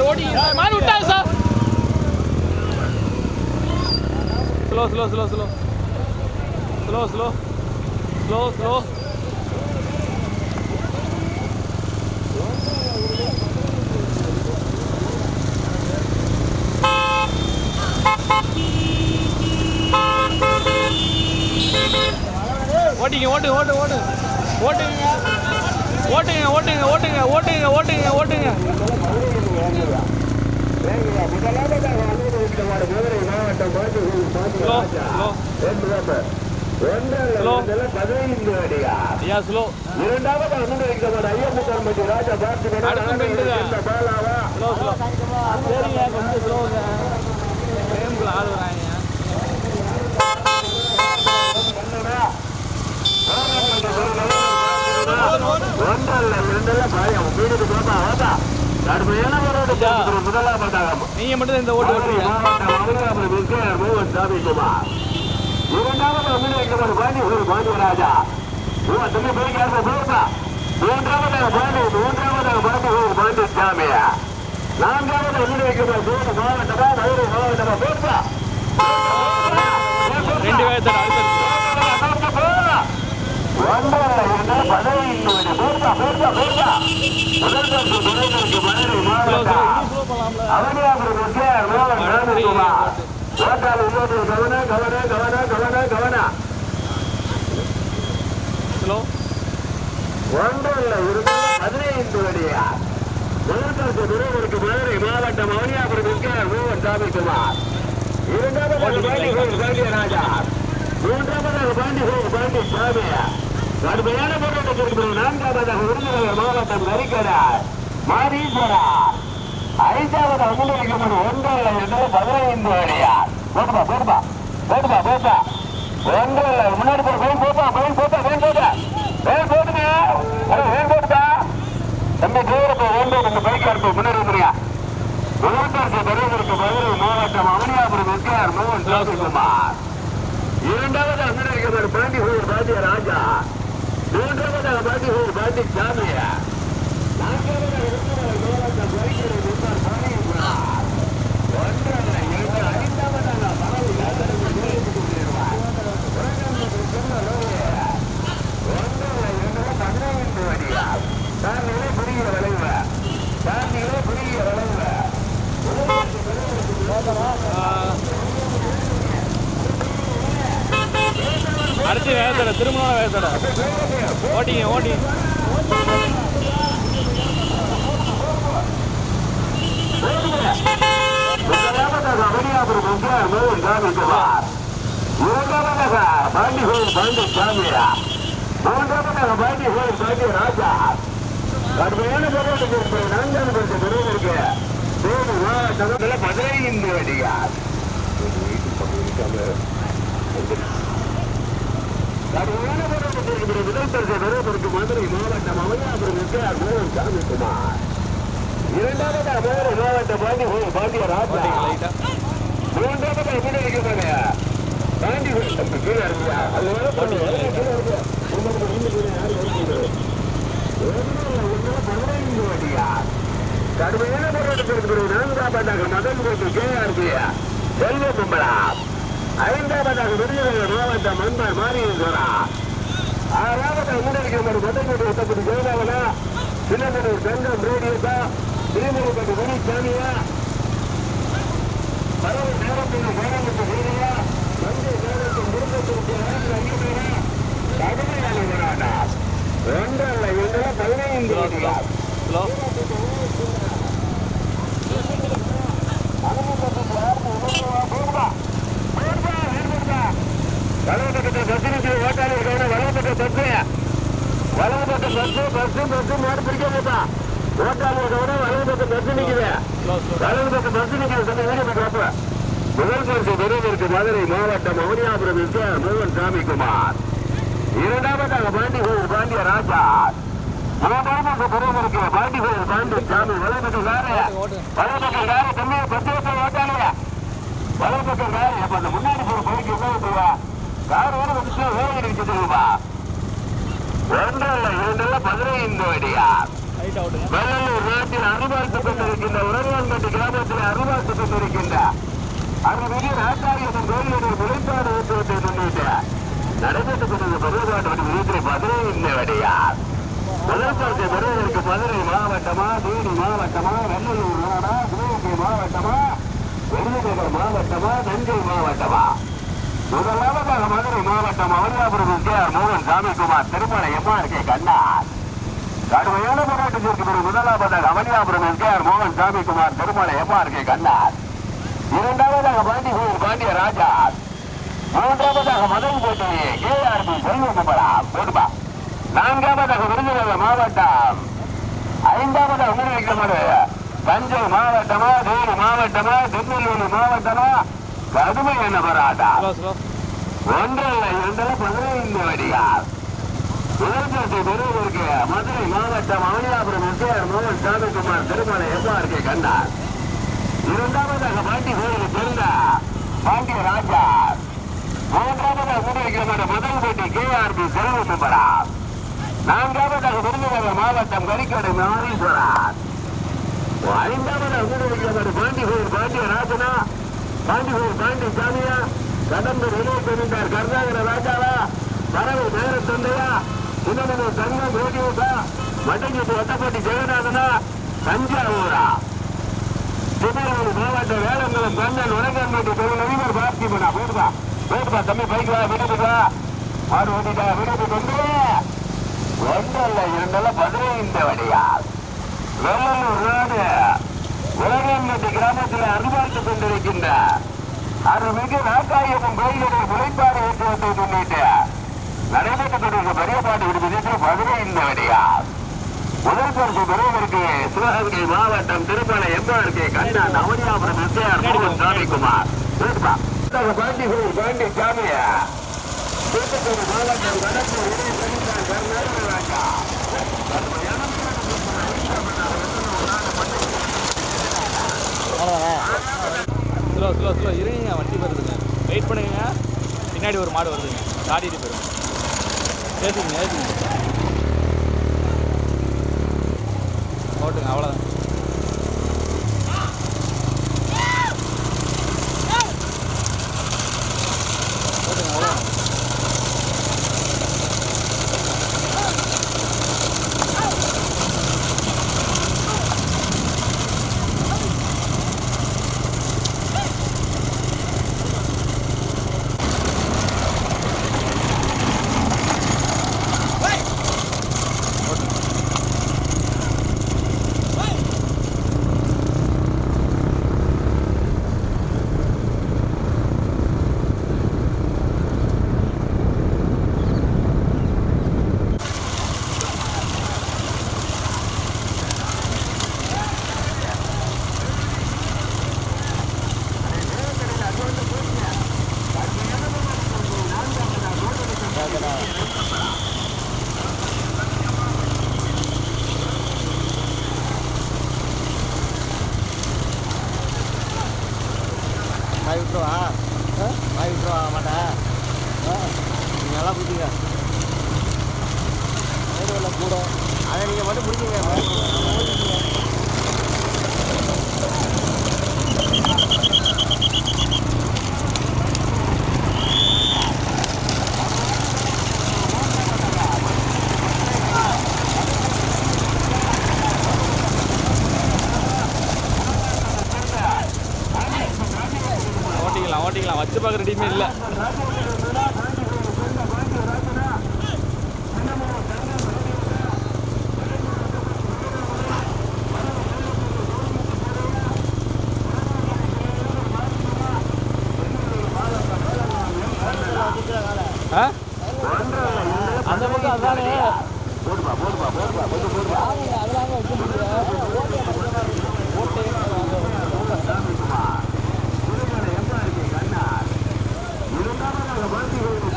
ஓடி மாறி விட்டாங்க sir. Slow slow slow slow slow slow slow slow. ஓட்டிங்க ஓட்டுங்க ஓட்டு ஓட்டு ஓட்டுங்க ஓட்டுங்க ஓட்டுங்க ஓட்டுங்க ஓட்டுங்க ஓட்டுங்க ஓட்டுங்க. ஸ்லோ இரண்டாவது ஐயப்பட்டி ராஜா பார்த்து சரிங்க கொஞ்சம் ஸ்லோங்க கேம்குள்ள ஆள் வராங்க. நீங்க மட்டும் இந்த ஓட்டு ஓட்டுறீங்க. ராஜா மூன்றாவதாக பாண்டி சாமியா. நான்காவது மாவட்டமா மதுரை மாவட்டமா போட்டா 2 வயசு மாவட்டம் அவனியாபுரம் சாமிக்குமார். இரண்டாவது ராஜா. மூன்றாவதாக பாண்டி சாமியா. கடுமையான போராட்டத்திற்கு நான்காவதாக விருதுநகர் மாவட்டம் கரிக்கடா மாரீஸ்வரா. ஐந்தாவது அமுதரிக்கப்பட்ட 1 அடியார். போட்டுப்பா போட்டுப்பா போட்டுப்பா போட்டா 1 முன்னாடி போட்டா போட்டுப்பா தம்பி டிரைவருக்கு வேண்டு பைக்கா இருப்போம் முன்னாடி வந்துறியா. முதல்வருக்கு பெரியவருக்கு மதுரை மாவட்டம் அவனியாபுரம் எஸ்ஆர் மோகன் சாமிக்குமார். இரண்டாவது அமுதரிக்கப்பட்ட பாண்டி ராஜா. மூன்றாவதாக பாண்டி சாமியா. அடுத்து வேகத்தடை திருமண வேகத்தடை ஓட்டிங்க ஓட்டி. பாண்டி சாமியா. மூன்றாவதாக பாண்டி ராஜா. கடுமையான போராட்டத்திற்கு 4வது பெறுவதற்கு மதுரை இந்து அடியார். கடுமையான போராட்டத்திற்கு முதல் பரிசு பெறுவதற்கு மதுரை மாவட்டம் அவனியாபுரம் எஸ்ஆர் மோகன் சாமிக்குமார். இரண்டாவது மதுரை மாவட்டம் பாண்டிய ராஜா. மூன்றாவது முன்னணிக்கு பாண்டி கீழே இருக்கியா கடுமையான போராட்டத்திற்கு 4வதாக மதன் கோட்டு கேஆர்பியா செல்வ கும்பலா. 5வதாக விருதுநகர் மாவட்டம் மன்பார் மாரியேஸ்வரா. 6வது முன்னணிக்கு மதன் கோட்டு உத்தப்படி ஜெயதாவனா. சின்னமனூர் தங்கம் ரேடியோசா. திருமலைப்பட்டு மணிசாமியா. பரவ நேரத்தில் வேளாண்மை வீரையா. மஞ்சள் நேரத்தில் முருகத்திற்கு கடுமையான போராட்டம். 15 பஸ் மாடு பிடிக்காதா. ஓட்டாளர் கவனம் வலது பக்கம் பஸ் நிக்குது. வலது பக்கம் பஸ் நிக்குது. முதல் பரிசு பெறுவதற்கு மதுரை மாவட்டம் அவனியாபுரம் எஸ்ஆர் மோகன் சாமிக்குமார். இரண்டாவதாக பாண்டிய ராஜா. மூன்றாவது பெறுவதற்கு பாண்டி சாமி. வலது பக்கம் காரு தம்பி 10 வருஷம் ஓட்டாளர் வலது பக்கம் காரு. அப்ப அந்த முன்னாடி போற பைக்கு என்ன கார் வேற வந்துச்சு வேலை கிடைச்சிருக்குப்பா. 1 2 15 அடியார். ரைட் அவுட்டுங்க. வெள்ளலூர் நாட்டில் அருள்பார்த்துக் கொண்டிருக்கின்ற உரவான்பட்டி கிராமத்தில் அருள்பார்த்துக் கொண்டிருக்கின்ற அருள்மிகு ராஜாரியம்மன் கோயிலுடைய முளைப்பாடு ஊற்றுவதை முன்னிட்டு நடைபெற்றுக் கொண்டிருந்த பருவகாட்டு விருத்திரை மதுரை இந்த வடையார் முதல் பரிசை பெறுவதற்கு மதுரை மாவட்டமா, தேனி மாவட்டமா, வெள்ளலூர் நாடா, சிவகங்கை மாவட்டமா, விருதுநகர் மாவட்டமா, தஞ்சை மாவட்டமா? முதலாவதாக மதுரை மாவட்டம் அவனியாபுரம் எஸ்கேஆர் மோகன் சாமிக்குமார் திருமலை எம்ஆர்கே கண்ணார். கடுமையான போராட்டத்திற்கு பிறகு முதலாவதாக அவனியாபுரம் எஸ்கேஆர் மோகன் சாமிக்குமார் திருமலை எம்ஆர்கே கண்ணார். இரண்டாவதாக பாண்டிகோயில் பாண்டிய ராஜா. மூன்றாவதாக மதுரை கோட்டை கேஆர்பி செல்வகுமரா போடுபா. நான்காவதாக விருதுநகர் மாவட்டம். ஐந்தாவதாக ஊரடிக்கமடு தஞ்சை மாவட்டமா, தேனி மாவட்டமா, திருநெல்வேலி மாவட்டமா? கடுமையான போராட்டம். ஒன்றல்ல இரண்டல்ல 15 வடியார். முதல் பரிசை பெறுவதற்கு மதுரை மாவட்டம் அவனியாபுரம் எஸ்கேஆர் மோகன் சாமிக்குமார் திருமலை எம்ஆர்கே கண்டார். இரண்டாவதாக பாண்டி கோயிலுக்கு சேர்ந்த பாண்டிய ராஜா. மூன்றாவதாக ஊரடிக்கமடு முதல் கோட்டை கேஆர்பி செல்வகுமரா. நான்காவதாக விருதுநகர் மாவட்டம் கரிக்கடை மாரீஸ்வரர். ஐந்தாவதாக ஊரடிக்கமடு பாண்டிகோயில் பாண்டிய ராஜனா, பாண்டிகோயில் பாண்டி சாமியா, கடம்பூர் இளைய பெருந்தார் கருணாகர ராஜாவா, பறவை நேர தொண்டையா, சின்னமனூர் தங்கம் ரோடியூட்டா, மட்டஞ்சிட்டு வட்டப்பட்டி ஜெகநாதனா, தஞ்சாவூரா? திருநெல்வேலி மாவட்டம் வேளங்குளம் கண்ணன் வடக்கன்பட்டி தொழில் அதிபர் பார்த்திபனா. போடுவா போடுவா தம்பி, பைக் வா, விடுதுவா, மாடு ஓட்டிட்டா, விடுது கொண்டு ஒன்றல்ல இரண்டல்ல 15 வடியார். வெள்ளலூர் நாடு உலகம்பட்டி கிராமத்தில் அருள்பார்த்துக் கொண்டிருக்கின்ற அருள்மிகு ராக்காயம்மன் கோயிலுடைய முளைப்பாடு ஏற்றுவதை முன்னிட்டு நடைபெற்றுக் கொண்டிருந்த பெரியபாட்டு விடுதியில் 15 வடியார். முதல் பரிசு பெறுவதற்கு சிவகங்கை மாவட்டம் திருமலை எம்ஆர்கே கண்ணன் அவனியாபுரம் எஸ்கேஆர் மோகன் சாமிக்குமார். பாண்டிகோயில் பாண்டி சாமியா, தூத்துக்குடி மாவட்டம் கடம்பூர் இளைய பெருந்தார் கருணாகர ராஜா. ஸ்லோ இருங்க, வண்டி வருதுங்க, வெயிட் பண்ணுங்க. பின்னாடி ஒரு மாடு வருதுங்க, காட்டிட்டு போயிடும். ஏற்றுங்க ஓட்டுங்க, அவ்வளோதான். ஓட்டுங்க, அவ்வளோதான். வாய் விட்டுருவா, வாய் விட்டுருவா மாட்டேன். நீங்கள் நல்லா பிடிச்சிங்க, நேரில் கூட அதை நீங்கள் மட்டும் பிடிச்சிங்க. ஓட்டிக்கலாம், வச்சு பார்க்குற ரெடியுமே இல்லை. அந்த பக்கம் அதானே இரண்டாவதாக பாண்டிகோயில்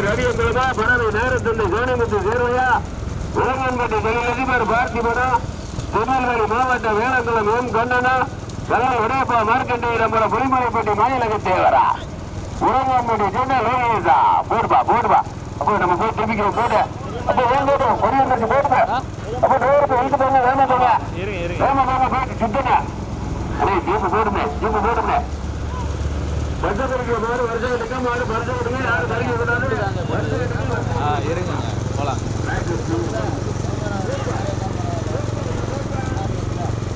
ரவியங்களா பணவை நேரத்தந்தை கோணிமுத்து சேர்வையா உலகன்பட்டி தொழிலதிபர் பார்த்திபனா திருநெல்வேலி மாவட்ட வேளங்குளம் எம் கண்ணனா கல்லை உடையப்பா மார்க்கண்டேயரம்பல புலிமலைப்பட்டி மாநிலக தேவரா உலகன்பட்டி சொன்ன லோகேசா போடுப்பா அப்போ நம்ம போய் திரும்பிக்கிறோம் போட்டு அப்போ வேண்டோம் பொறியியல் போட்டுங்க அப்போ நேரத்தை வைத்து போங்க வேணா போங்க வேணா போயிட்டு சுத்தங்க அடே ஜீப்பு போடுங்க வருஷத்துக்கு மாடு வருஷத்துக்கு மாடு வருஷத்துக்கு யாரும் தருகி விடாது இருங்க போலாம்.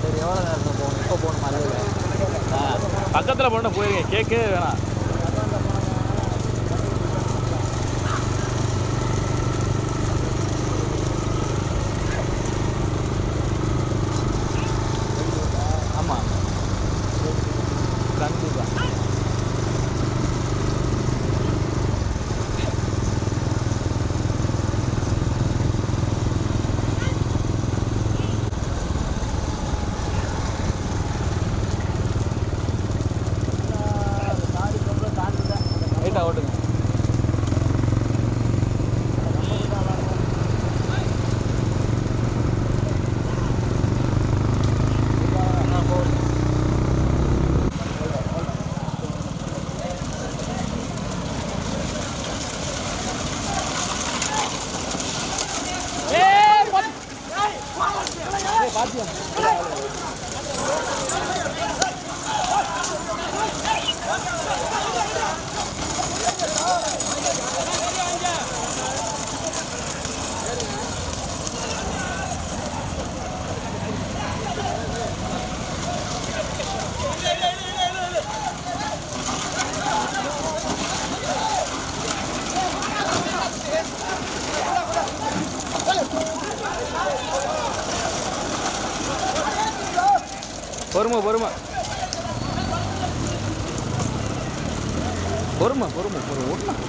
சரி எவ்வளோ நேரம் போகணும் இப்போ போகணும் மலையில் பக்கத்தில் போனால் போயிருங்க கேட்கவே வேணாம். ஆமாம் கண்டிப்பாக ஓட்டுங்க. பொறுமை ஓட்டலாம்.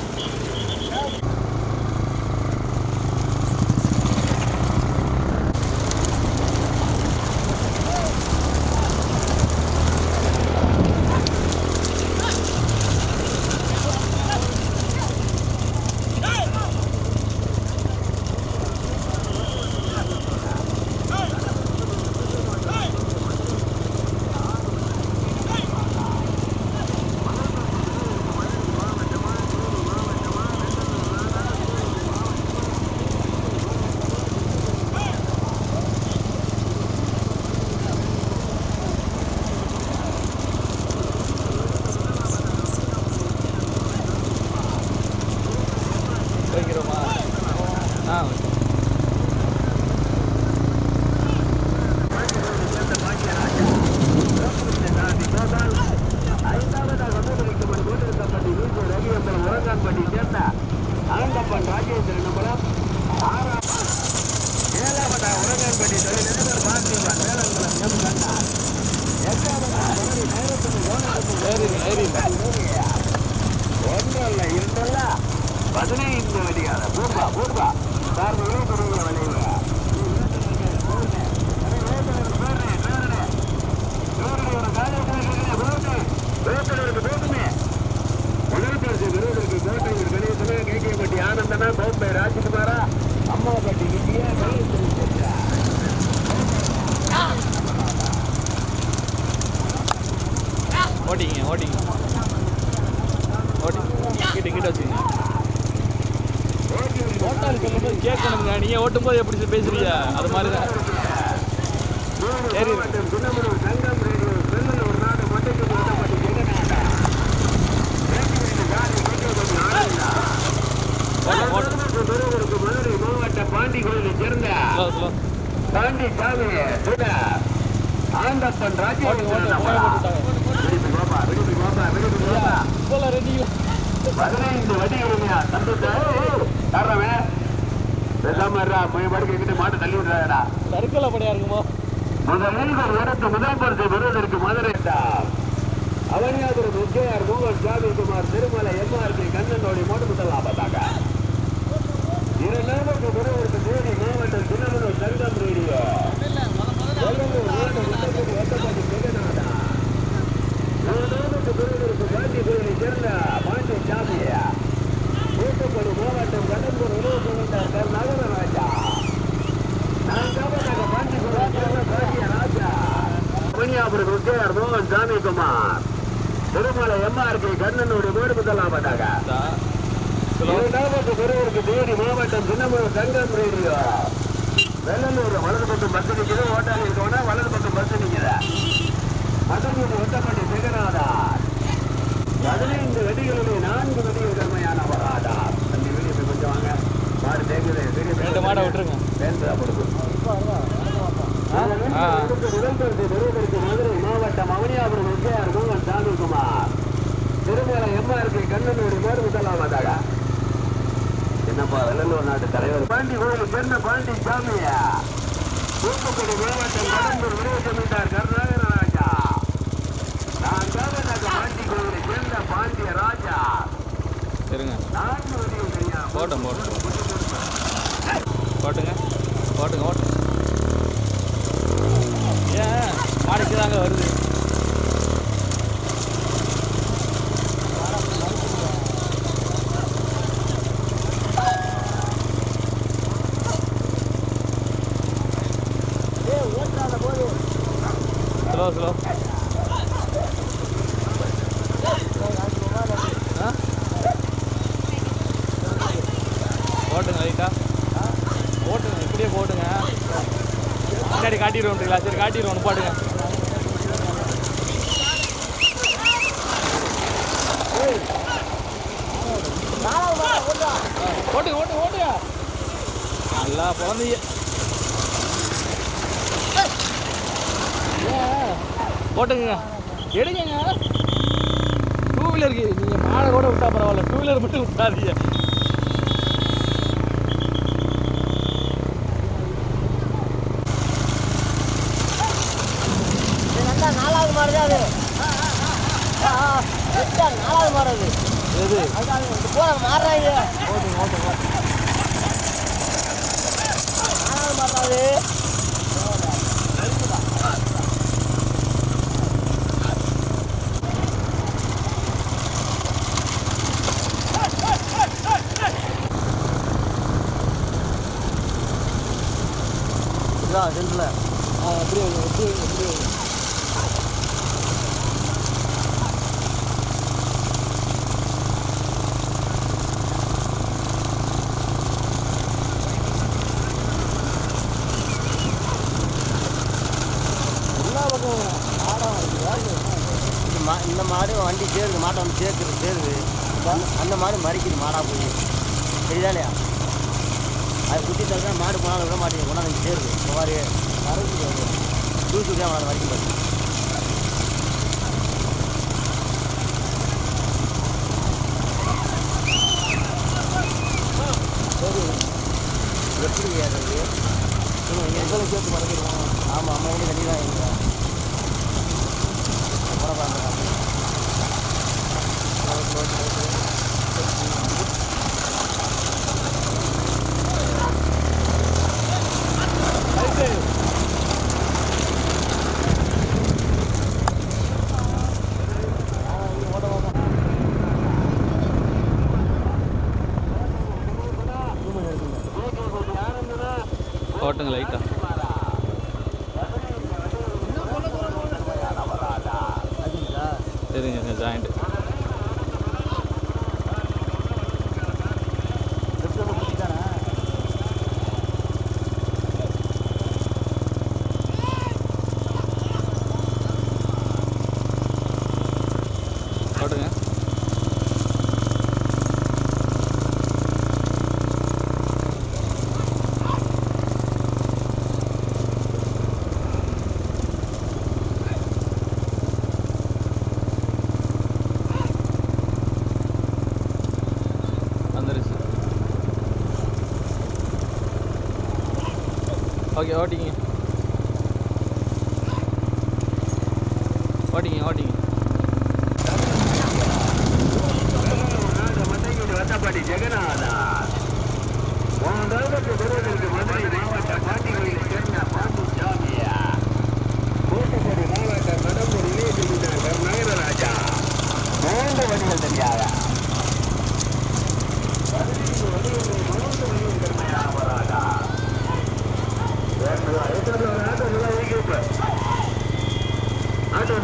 கேட்கணுங்க, நீங்க ஓட்டும் போது எப்படி பேசுறீங்க அது மாதிரி தான். மாவட்ட பாண்டி கோயிலை சேர்ந்த பாண்டி சாமி ஆண்டப்பன் ராஜ்யம் 15 வடி உரிமையா தந்துட்டேன். மாட்டு தள்ளி விடுறாடா சருக்கல படையா இருக்குமோ. முதல் பரிசு பெறுவதற்கு மதுரை அவனியாபுரம் விஜயார் மோகன் சாமிக்குமார் திருமலை எம்ஆர்பி கண்ணனோடி மோட்டு முதல் ஆபத்தாக 2வது பெறுவதற்கு தேனி மாவட்டம் சின்னமனூர் சங்கம் ரேடியோ 3வது பெறுவதற்கு பாண்டி கோயிலை சேர்ந்த பாண்டி சாமியா கூட்டப்படும் எஸ்கேஆர் மோகன் சாமிக்குமார் திருமலை எம்ஆர்பி கண்ணனுடைய வீடு முதலாவதாக. இரண்டாவது பெருவருக்கு தேனி மாவட்டம் சின்னமூர் தங்கம் ரேடியோ வெள்ளலூர் வலது பக்கம் பஸ் நிற்குது. ஓட்டாளி இருக்கவனா வலது பக்கம் பஸ் நிற்குது. மதுரை ஒட்டப்பட்டி ஜெகநாதர் 15 வெடிகளுடைய 4 வெடிகள் கருமையான வராதார். அந்த வீடியோ கொஞ்சம் வாங்க. மாடு தேங்குது. ரெண்டு மாடை விட்டுருங்க. முதல் பரிசு பெறுவதற்கு மதுரை மாவட்டம் அவனியாபுரம் எஸ்கேஆர் மோகன் சாமிக்குமார் திருமலை எம்ஆர்பி கண்ணனுடைய வீடு முதலாவதாக. என்னப்பா வெள்ளலூர் நாட்டு தலைவர் பாண்டி கோயில் சேர்ந்த பாண்டி சாமியா தூத்துக்குடி மாவட்டம் கடம்பூர் விரைவு ஜமீன்தார் கருணாகர ராஜா. நான் பாண்டி கோயிலை சேர்ந்த பாண்டிய ராஜா. சரிங்க போட்டோம் போட்டுங்க போட்டுங்க. ஏன் மாடிக்கு தாங்க வருது. ஸ்லோ போட்டுங்க லைட்டா போட்டுங்க. இப்படியே போட்டுங்க. முன்னாடி காட்டிடுவோன்றீங்களா? சரி காட்டிடுவோம் பாட்டுங்க. ஓட்டுங்க ஓட்டுங்க ஓட்டுங்க. நல்லா பிறந்தீங்க. போட்டுங்க எடுங்க. 2 வீலருக்கு நீங்கள் மாடை கூட விட்டா பரவாயில்ல. 2 வீலர் மட்டும் விட்டாதீங்க. நாலாவது மாடு தான் அது. நாலாவது மாடு அது. எது போற மாடுறாங்க. ஓட்டுங்க ஓட்டுங்க. நாலாவது மாடு தான் அது. சென்ட்ல அப்படியே எப்படி எல்லா பக்கம் ஆடம் இந்த மாடு வண்டி சேருது. மாட்டை வந்து சேருது. அந்த மாடு மறிக்குது. மாடா போய் சரிதாலையா? அது குட்டி தவிர மாடு போனாலும் விட மாட்டேங்குது. கொண்டாந்து சேருது. இந்த மாதிரி மறைக்குது. தூசு தான் அவனை மறிக்க சரி எப்படி ஏறது எங்களை சேர்த்து மறந்துடுவோம். ஆமாம் அம்மா வந்து கட்டி தான் எங்க ஓட்டுங்க லைட்டா. சரிங்க ஜாயிண்ட் ஓட்டுங்க. ஓகே ஓட்டிங்க ஓட்டிங்க ஓட்டிங்க. வட்டப்பட்டி ஜெகநாதா மதுரை மாவட்டம் பாண்டி கோயிலை சேர்ந்த பாம்பு சாமியா தூத்துக்குடி மாவட்டம் கடம்பூர் இளைய கருணாகர ராஜா 3 வடிகள் தெரியாத 15 வடிகள் 3 வடிகள் கருமையான வராதா. ஆட்டோ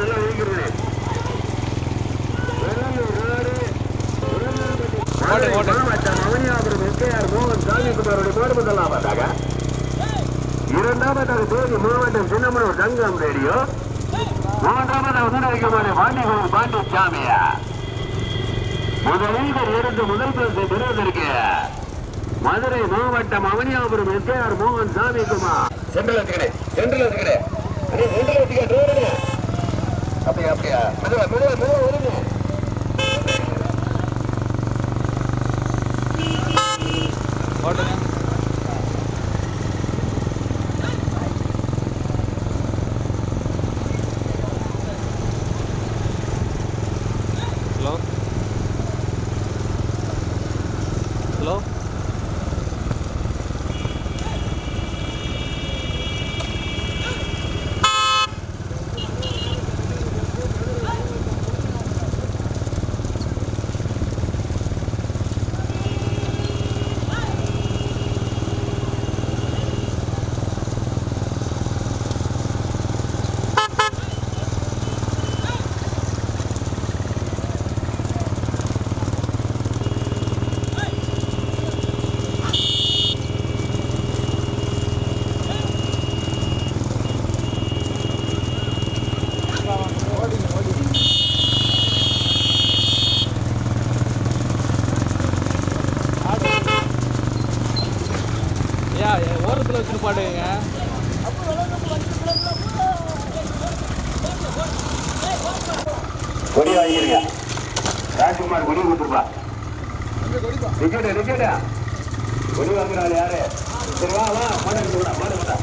சாமிக்குமாருடைய மாடு முதலாவதாக. இரண்டாவதாக தேனி மாவட்டம் சின்னமனூர் தங்கம் ரேடியோ. மூன்றாவதாக உதவிக்குமாரி பாண்டிகோவில் பாண்டிச்சாமியா. முதலில் எடுத்து முதல் பரிசை பெறுவதற்கு மதுரை மாவட்டம் அவனியாபுரம் எஸ்ஆர் மோகன் சாமிக்குமார். சென்ட்ரல் வச்சுக்கிறேன் அப்படியா அப்படியா மெதுவா மெதுவா மெதுவா வருங்க. ஓட்டுங்க. ஹலோ ஹலோ ஓரத்தில் வச்சுட்டு பாட்டுங்க. கொடி வாங்கிருங்க. ராஜ்குமார் கொடி கொடுத்துருப்பா. டிக்கெட்டா கொடி வாங்குறாள் யாரு? சரி வா வா மாடு மாடு